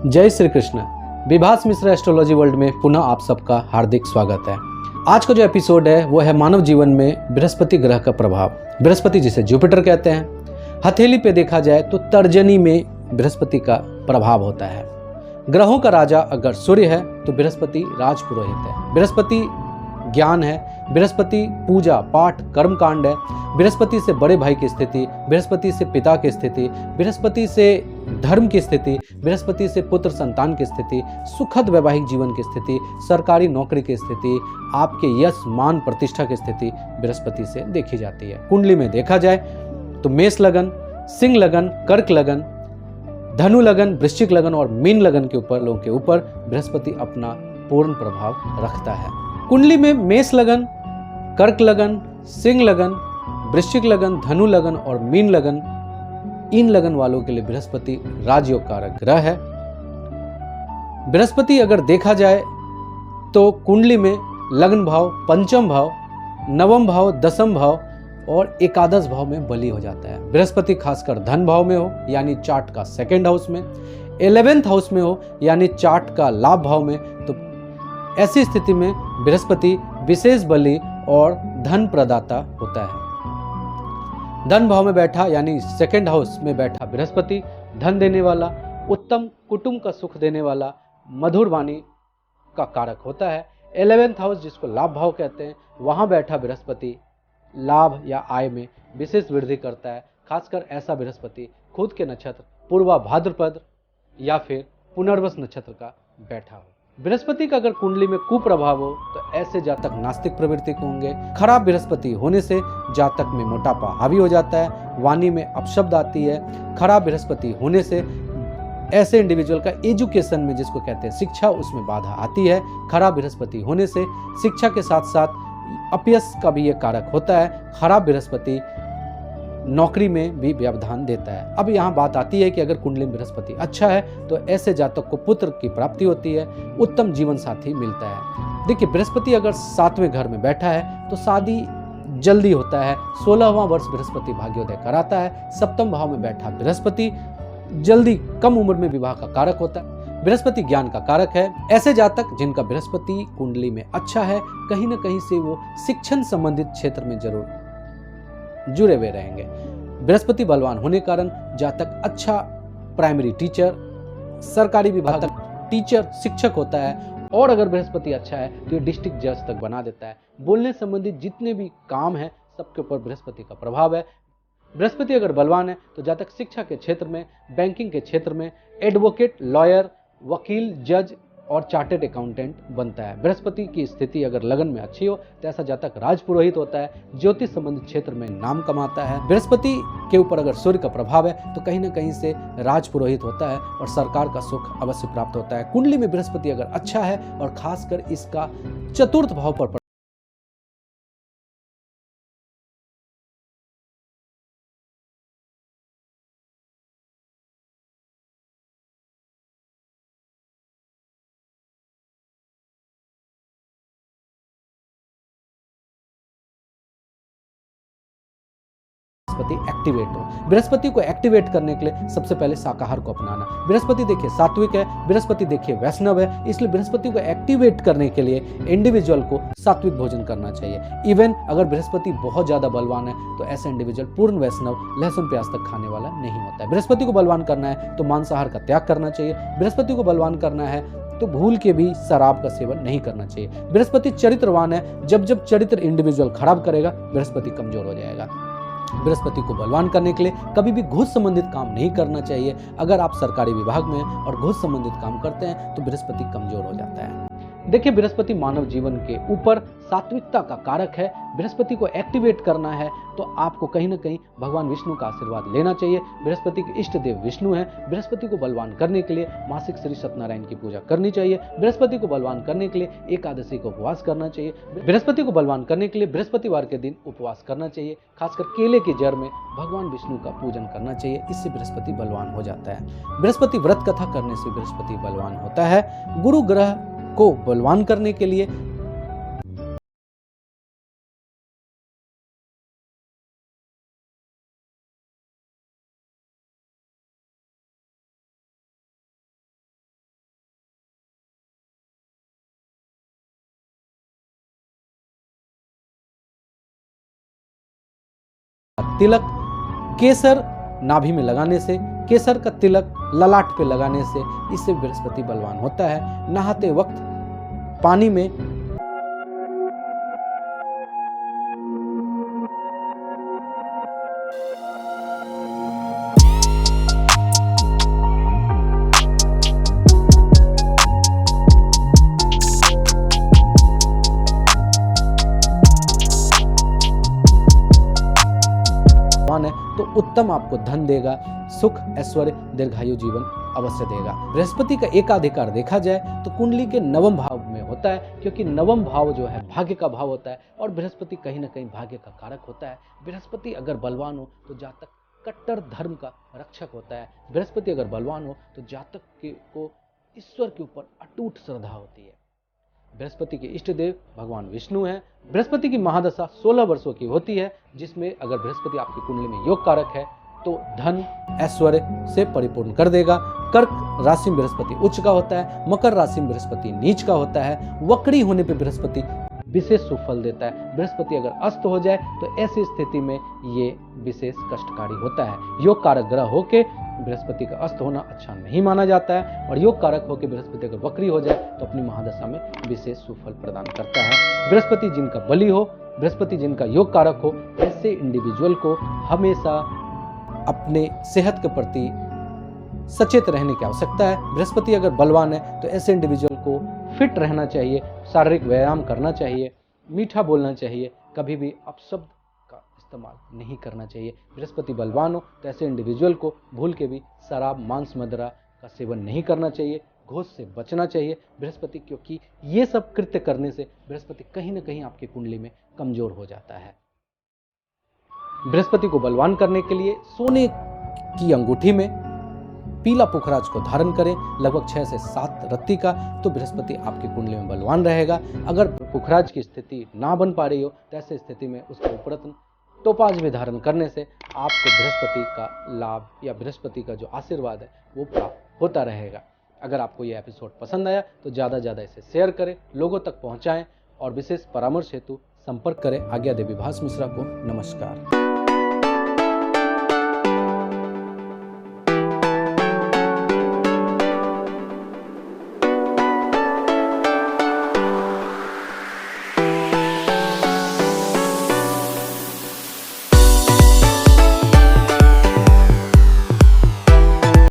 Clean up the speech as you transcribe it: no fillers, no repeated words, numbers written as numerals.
जय Shri Krishna. Vibhas Mishra astrology world में पुनः आप सबका हार्दिक स्वागत है। आज का जो एपिसोड है वो है मानव जीवन में बृहस्पति ग्रह का प्रभाव। बृहस्पति जिसे जुपिटर कहते हैं। हथेली पे देखा जाए तो तर्जनी में बृहस्पति का प्रभाव होता है। ग्रहों का राजा अगर सूर्य है तो बृहस्पति राजपुरोहित है। बृहस्पति ज्ञान है। बृहस्पति पूजा पाठ कर्म कांड है। बृहस्पति से बड़े भाई की स्थिति, बृहस्पति से पिता की स्थिति, बृहस्पति से धर्म की स्थिति, बृहस्पति से पुत्र संतान की स्थिति, सुखद वैवाहिक जीवन की स्थिति, सरकारी नौकरी की स्थिति, आपके यश मान प्रतिष्ठा की स्थिति बृहस्पति से देखी जाती है। कुंडली में देखा जाए तो मेष लगन, सिंह लगन, कर्क लगन, धनु लगन, वृश्चिक लगन और मीन लगन के ऊपर लोगों के ऊपर बृहस्पति अपना पूर्ण प्रभाव रखता है। कुंडली में मेष लगन, कर्क लगन, सिंह लगन, वृश्चिक लगन, धनु लगन और मीन लगन, इन लगन वालों के लिए बृहस्पति राजयोग कारक ग्रह है। बृहस्पति अगर देखा जाए तो कुंडली में लग्न भाव, पंचम भाव, नवम भाव, दसम भाव और एकादश भाव में बली हो जाता है। बृहस्पति खासकर धन भाव में हो यानी चार्ट का सेकंड हाउस में, 11th हाउस में हो यानी चार्ट का लाभ भाव में, तो ऐसी स्थिति में बृहस्पति विशेष बली और धन प्रदाता होता है। धन भाव में बैठा यानी सेकंड हाउस में बैठा बृहस्पति धन देने वाला, उत्तम कुटुंब का सुख देने वाला, मधुर वाणी का कारक होता है। 11th हाउस जिसको लाभ भाव कहते हैं, वहां बैठा बृहस्पति लाभ या आय में विशेष वृद्धि करता है। खासकर ऐसा बृहस्पति खुद के नक्षत्र पूर्वा भाद्रपद या फिर पुनर्वस नक्षत्र का बैठा हो। बृहस्पति का अगर कुंडली में कुप्रभाव हो तो ऐसे जातक नास्तिक प्रवृत्ति के होंगे। खराब बृहस्पति होने से जातक में मोटापा हावी हो जाता है, वाणी में अपशब्द आती है। खराब बृहस्पति होने से ऐसे इंडिविजुअल का एजुकेशन में जिसको कहते हैं शिक्षा, उसमें बाधा आती है। खराब बृहस्पति होने से शिक्षा के साथ साथ अपयश का भी ये कारक होता है। खराब बृहस्पति नौकरी में भी व्यवधान देता है। अब यहाँ बात आती है कि अगर कुंडली में बृहस्पति अच्छा है तो ऐसे जातक को पुत्र की प्राप्ति होती है, उत्तम जीवन साथी मिलता है। देखिए, बृहस्पति अगर 7वें घर में बैठा है तो शादी जल्दी होता है। 16वां वर्ष बृहस्पति भाग्योदय कराता है। 7म भाव में बैठा बृहस्पति जल्दी कम उम्र में विवाह का कारक होता है। बृहस्पति ज्ञान का कारक है। ऐसे जातक जिनका बृहस्पति कुंडली में अच्छा है, कहीं ना कहीं से वो शिक्षण संबंधित क्षेत्र में जरूर जुड़े हुए रहेंगे। बृहस्पति बलवान होने कारण जातक अच्छा प्राइमरी टीचर, सरकारी विभाग तक टीचर, शिक्षक होता है। और अगर बृहस्पति अच्छा है तो ये डिस्ट्रिक्ट जज तक बना देता है। बोलने संबंधित जितने भी काम है सबके ऊपर बृहस्पति का प्रभाव है। बृहस्पति अगर बलवान है तो जातक शिक्षा के क्षेत्र में, बैंकिंग के क्षेत्र में एडवोकेट, लॉयर, वकील, जज और चार्टेड अकाउंटेंट बनता है। बृहस्पति की स्थिति अगर लगन में अच्छी हो तो ऐसा जातक राजपुरोहित होता है, ज्योतिष संबंधित क्षेत्र में नाम कमाता है। बृहस्पति के ऊपर अगर सूर्य का प्रभाव है तो कहीं ना कहीं से राजपुरोहित होता है और सरकार का सुख अवश्य प्राप्त होता है। कुंडली में बृहस्पति अगर अच्छा है और खासकर इसका चतुर्थ भाव पर बृहस्पति एक्टिवेट हो। बृहस्पति को एक्टिवेट करने के लिए सबसे पहले शाकाहार को अपनाना। बृहस्पति देखिए सात्विक है, बृहस्पति देखिए वैष्णव है, इसलिए बृहस्पति को एक्टिवेट करने के लिए इंडिविजुअल को सात्विक भोजन करना चाहिए। इवन अगर बृहस्पति बहुत ज्यादा बलवान है तो ऐसा इंडिविजुअल पूर्ण वैष्णव, लहसुन प्याज तक खाने वाला नहीं होता है। बृहस्पति को बलवान करना है तो मांसाहार का त्याग करना चाहिए। बृहस्पति को बलवान करना है तो भूल के भी शराब का सेवन नहीं करना चाहिए। बृहस्पति चरित्रवान है, जब जब चरित्र इंडिविजुअल खराब करेगा बृहस्पति कमजोर हो जाएगा। बृहस्पति को बलवान करने के लिए कभी भी घूस संबंधित काम नहीं करना चाहिए। अगर आप सरकारी विभाग में और घूस संबंधित काम करते हैं तो बृहस्पति कमजोर हो जाता है। देखिए, बृहस्पति मानव जीवन के ऊपर सात्विकता का कारक है। बृहस्पति को एक्टिवेट करना है तो आपको कहीं ना कहीं भगवान विष्णु का आशीर्वाद लेना चाहिए। बृहस्पति के इष्ट देव विष्णु हैं। बृहस्पति को बलवान करने के लिए मासिक श्री सत्यनारायण की पूजा करनी चाहिए। बृहस्पति को बलवान करने के लिए एकादशी को उपवास करना चाहिए। बृहस्पति को बलवान करने के लिए बृहस्पतिवार के दिन उपवास करना चाहिए। खासकर केले की जड़ में भगवान विष्णु का पूजन करना चाहिए। इससे बृहस्पति बलवान हो जाता है। बृहस्पति व्रत कथा करने से बृहस्पति बलवान होता है। गुरु ग्रह को बलवान करने के लिए तिलक केसर नाभि में लगाने से, केसर का तिलक ललाट पे लगाने से इससे बृहस्पति बलवान होता है। नहाते वक्त पानी में है तो उत्तम आपको धन देगा, सुख ऐश्वर्य दीर्घायु जीवन अवश्य देगा। बृहस्पति का एकाधिकार देखा जाए तो कुंडली के नवम भाव में होता है, क्योंकि नवम भाव जो है भाग्य का भाव होता है और बृहस्पति कहीं ना कहीं भाग्य का कारक होता है। बृहस्पति अगर बलवान हो तो जातक कट्टर धर्म का रक्षक होता है। बृहस्पति अगर बलवान हो तो जातक को ईश्वर के ऊपर अटूट श्रद्धा होती है। बृहस्पति के इष्ट देव भगवान विष्णु हैं। बृहस्पति की महादशा 16 वर्षों की होती है, जिसमें अगर बृहस्पति आपकी कुंडली में योग कारक है तो धन ऐश्वर्य से परिपूर्ण कर देगा। कर्क राशि में बृहस्पति उच्च का होता है, मकर राशि में बृहस्पति नीच का होता है। वक्री होने पर बृहस्पति विशेष सुफल देता है। बृहस्पति अगर अस्त हो जाए तो ऐसी स्थिति में ये विशेष कष्टकारी होता है। योग कारक ग्रह होके बृहस्पति का अस्त होना अच्छा नहीं माना जाता है, और योग कारक होकर बृहस्पति अगर वक्री हो जाए तो अपनी महादशा में विशेष सुफल प्रदान करता है। बृहस्पति जिनका बली हो, बृहस्पति जिनका योग कारक हो, ऐसे इंडिविजुअल को हमेशा अपने सेहत के प्रति सचेत रहने की आवश्यकता है। बृहस्पति अगर बलवान है तो ऐसे इंडिविजुअल को फिट रहना चाहिए, शारीरिक व्यायाम करना चाहिए, मीठा बोलना चाहिए, कभी भी अपशब्द का इस्तेमाल नहीं करना चाहिए। बृहस्पति बलवान हो तो ऐसे इंडिविजुअल को भूल के भी शराब मांस मदिरा का सेवन नहीं करना चाहिए, घोष से बचना चाहिए बृहस्पति, क्योंकि ये सब कृत्य करने से बृहस्पति कहीं ना कहीं आपकी कुंडली में कमजोर हो जाता है। बृहस्पति को बलवान करने के लिए सोने की अंगूठी में पीला पुखराज को धारण करें, लगभग 6 से 7 रत्ती का, तो बृहस्पति आपकी कुंडली में बलवान रहेगा। अगर पुखराज की स्थिति ना बन पा रही हो तो ऐसी स्थिति में उसके उपरत्न टोपाज भी धारण करने से आपको बृहस्पति का लाभ या बृहस्पति का जो आशीर्वाद है वो प्राप्त होता रहेगा। अगर आपको यह एपिसोड पसंद आया तो ज़्यादा से ज़्यादा इसे शेयर करें, लोगों तक पहुँचाएँ और विशेष परामर्श हेतु संपर्क करें आज्ञा देवी भास मिश्रा को। नमस्कार।